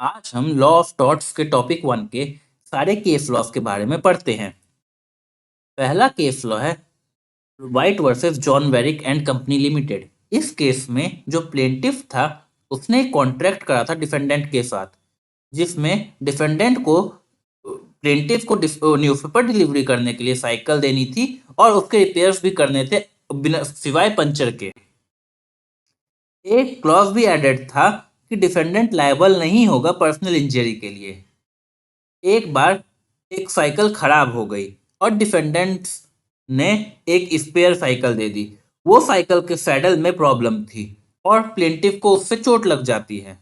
आज हम law of torts के टॉपिक 1 के सारे केस लॉस के बारे में पढ़ते हैं। पहला केस लॉ है White versus John Warrick and company limited. इस केस में जो प्लेंटिफ था उसने एक कॉन्ट्रैक्ट करा था डिफेंडेंट के साथ, जिसमें डिफेंडेंट को प्लेंटिफ को न्यूज़पेपर डिलीवरी करने के लिए साइकिल देनी थी और उसके रिपेयर्स भी करने थे बिना सिवाय पंचर के। एक क्लॉज भी एडेड था कि डिफेंडेंट लायबल नहीं होगा पर्सनल इंजरी के लिए। एक बार एक साइकिल खराब हो गई और डिफेंडेंट्स ने एक स्पेयर साइकिल दे दी। वो साइकिल के सैडल में प्रॉब्लम थी और प्लेंटिफ को उससे चोट लग जाती है।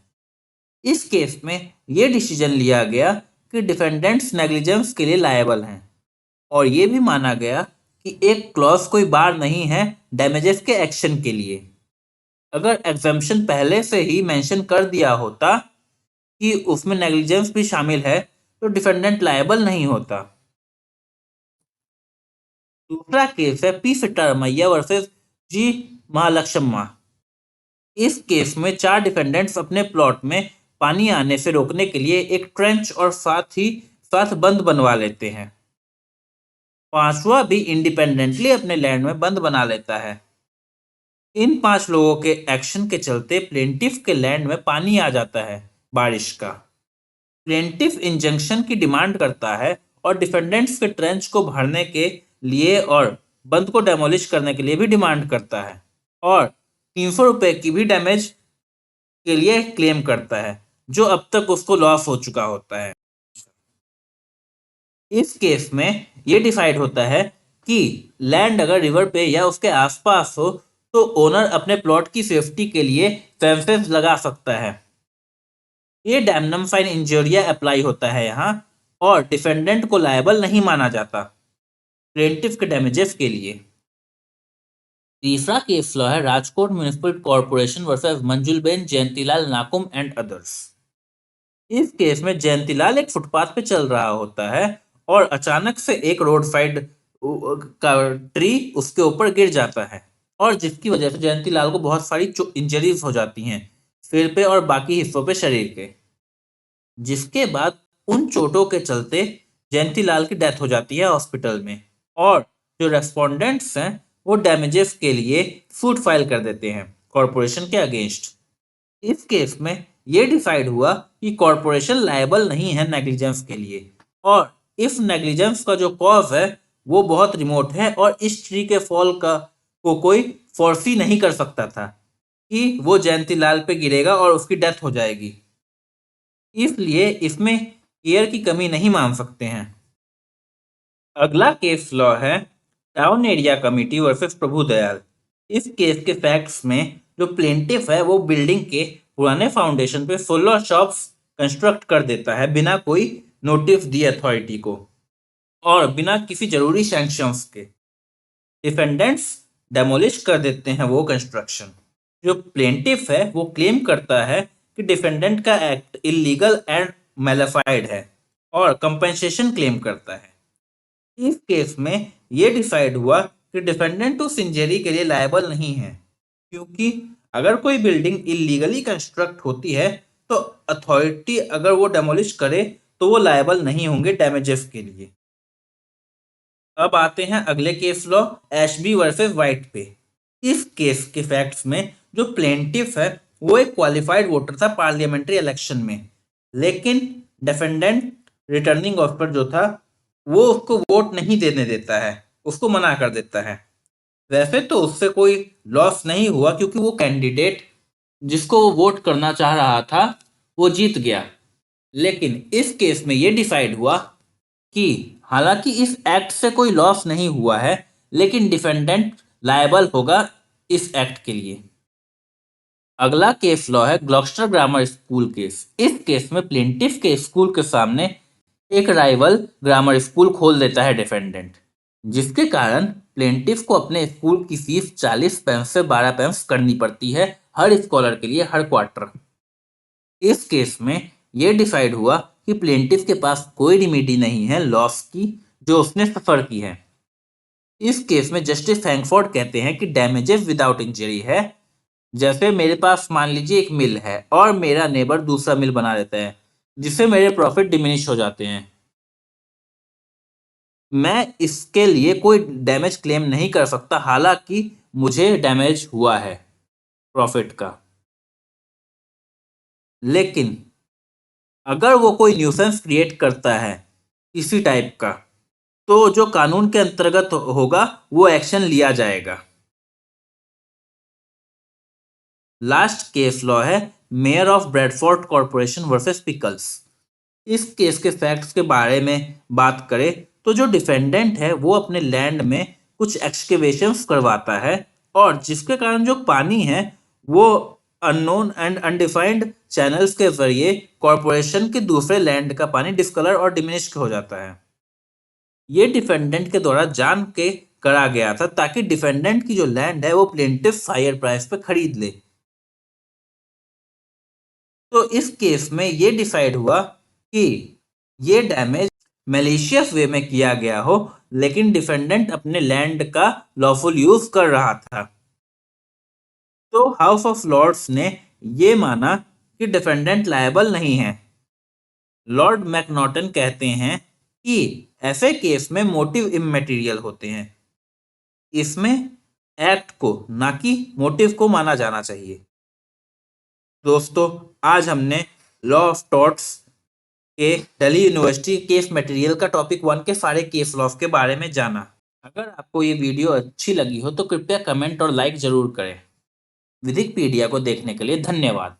इस केस में ये डिसीजन लिया गया कि डिफेंडेंट्स नेग्लिजेंस के लिए लायबल हैं और ये भी माना गया कि एक क्लॉज कोई बार नहीं है डैमेजेस के एक्शन के लिए। अगर एग्जम्पशन पहले से ही मेंशन कर दिया होता कि उसमें नेग्लिजेंस भी शामिल है तो डिफेंडेंट लायबल नहीं होता। दूसरा केस है पी सिट्टारमैया वर्सेस जी महालक्ष्मा। इस केस में 4 डिफेंडेंट्स अपने प्लॉट में पानी आने से रोकने के लिए एक ट्रेंच और साथ बंद बनवा लेते हैं। पांचवा भी इंडिपेंडेंटली अपने लैंड में बंद बना लेता है। इन 5 लोगों के एक्शन के चलते प्लेंटिफ के लैंड में पानी आ जाता है बारिश का। प्लेंटिफ इंजंक्शन की डिमांड करता है और डिफेंडेंट्स के ट्रेंच को भरने के लिए और बंद को डेमोलिश करने के लिए भी डिमांड करता है और 300 रुपए की भी डैमेज के लिए क्लेम करता है जो अब तक उसको लॉस हो चुका होता है। इस केस में ये डिसाइड होता है कि लैंड अगर रिवर पे या उसके आसपास हो तो ओनर अपने प्लॉट की सेफ्टी के लिए फेंसेस लगा सकता है। ये डैमनम फाइन इंजरिया अप्लाई होता है यहाँ और डिफेंडेंट को लायबल नहीं माना जाता प्लेंटिफ के डैमेजेस के लिए। तीसरा केस लॉ है Rajkot municipal corporation versus Manjulaben Jayantilal Nakum and others. इस केस में जयंतीलाल एक फुटपाथ पे चल रहा होता है और अचानक से एक रोड साइड का ट्री उसके ऊपर गिर जाता है और जिसकी वजह से जयंतीलाल को बहुत सारी इंजरीज हो जाती हैं सिर पे और बाकी हिस्सों पे शरीर के, जिसके बाद उन चोटों के चलते जयंतीलाल की डेथ हो जाती है हॉस्पिटल में और जो रेस्पोंडेंट्स हैं वो डैमेजेस के लिए सूट फाइल कर देते हैं कॉरपोरेशन के अगेंस्ट। इस केस में ये डिसाइड हुआ कि कॉरपोरेशन लायबल नहीं है नेग्लिजेंस के लिए और इस नेग्लिजेंस का जो कॉज है वो बहुत रिमोट है और इस ट्री के फॉल का को कोई फोर्सी नहीं कर सकता था कि वो जयंतीलाल पे गिरेगा और उसकी डेथ हो जाएगी, इसलिए इसमें केयर की कमी नहीं मान सकते हैं। अगला केस लॉ है town area committee versus Prabhudayal. इस केस के फैक्ट्स में जो प्लेंटिफ है वो बिल्डिंग के पुराने फाउंडेशन पे 16 शॉप्स कंस्ट्रक्ट कर देता है बिना कोई नोटिस दिए अथॉरिटी को और बिना किसी जरूरी सैंक्शंस के। डिफेंडेंट्स डेमोलिश कर देते हैं वो कंस्ट्रक्शन। जो प्लेंटिफ है वो क्लेम करता है कि डिफेंडेंट का एक्ट इलीगल एंड मेलाफाइड है और कंपेंसेशन क्लेम करता है। इस केस में ये डिसाइड हुआ कि डिफेंडेंट उस इंजरी के लिए लायबल नहीं है क्योंकि अगर कोई बिल्डिंग इलीगली कंस्ट्रक्ट होती है तो अथॉरिटी अगर वो डेमोलिश करे तो वो लायबल नहीं होंगे डैमेजेस के लिए। अब आते हैं अगले case law Ashby versus white पे। इस केस के फैक्ट्स में जो प्लेंटिफ है वो एक क्वालिफाइड वोटर था पार्लियामेंट्री इलेक्शन में, लेकिन डिफेंडेंट रिटर्निंग ऑफिसर जो था वो उसको वोट नहीं देने देता है, उसको मना कर देता है। वैसे तो उससे कोई लॉस नहीं हुआ क्योंकि वो कैंडिडेट जिसको वो वोट करना चाह रहा था वो जीत गया, लेकिन इस केस में ये डिसाइड हुआ कि हालांकि इस एक्ट से कोई लॉस नहीं हुआ है लेकिन डिफेंडेंट लायबल होगा इस एक्ट के लिए। अगला केस लॉ है ग्लॉस्टर ग्रामर स्कूल केस। इस केस में प्लेंटिफ के स्कूल के सामने एक राइवल ग्रामर स्कूल खोल देता है डिफेंडेंट, जिसके कारण प्लेंटिफ को अपने स्कूल की फीस 40 पैंस से 12 पैंस करनी पड़ती है हर स्कॉलर के लिए हर क्वार्टर। इस केस में यह डिसाइड हुआ कि प्लेंटिफ के पास कोई रिमेडी नहीं है लॉस की जो उसने सफर की है। इस केस में जस्टिस हैंगफोर्ड कहते हैं कि डैमेजेस विदाउट इंजरी है। जैसे मेरे पास मान लीजिए एक मिल है और मेरा नेबर दूसरा मिल बना देता है जिससे मेरे प्रॉफिट डिमिनिश हो जाते हैं। मैं इसके लिए कोई डैमेज क्लेम नहीं कर सकता, हालांकि मुझे डैमेज हुआ है प्रॉफिट का। लेकिन अगर वो कोई न्यूसेंस क्रिएट करता है किसी टाइप का, तो जो कानून के अंतर्गत होगा वो एक्शन लिया जाएगा। लास्ट केस लॉ है mayor of Bradford corporation versus pickles. इस केस के फैक्ट्स के बारे में बात करें तो जो डिफेंडेंट है वो अपने लैंड में कुछ एक्सकेवेशंस करवाता है, और जिसके कारण जो पानी है वो अननोन एंड अनडिफाइंड चैनल्स के जरिए कॉरपोरेशन के दूसरे लैंड का पानी डिस्कलर और डिमिनिश हो जाता है। ये डिफेंडेंट के द्वारा जान के करा गया था, ताकि डिफेंडेंट की जो लैंड है वो प्लेंटिफ हायर प्राइस पे खरीद ले। तो इस केस में ये डिसाइड हुआ कि ये डैमेज मैलिशियस वे में किया गया हो, लेकिन डिफेंडेंट अपने लैंड का लॉफुल यूज कर रहा था। तो हाउस ऑफ लॉर्ड्स ने ये माना कि डिफेंडेंट लायबल नहीं है। लॉर्ड मैकनॉटन कहते हैं कि ऐसे केस में मोटिव इमैटेरियल होते हैं, इसमें एक्ट को ना कि मोटिव को माना जाना चाहिए। दोस्तों, आज हमने लॉ ऑफ टॉर्ट्स के दिल्ली यूनिवर्सिटी केस मटेरियल का टॉपिक 1 के सारे केस लॉस के बारे में जाना। अगर आपको ये वीडियो अच्छी लगी हो तो कृपया कमेंट और लाइक जरूर करें। विधिकपीडिया को देखने के लिए धन्यवाद।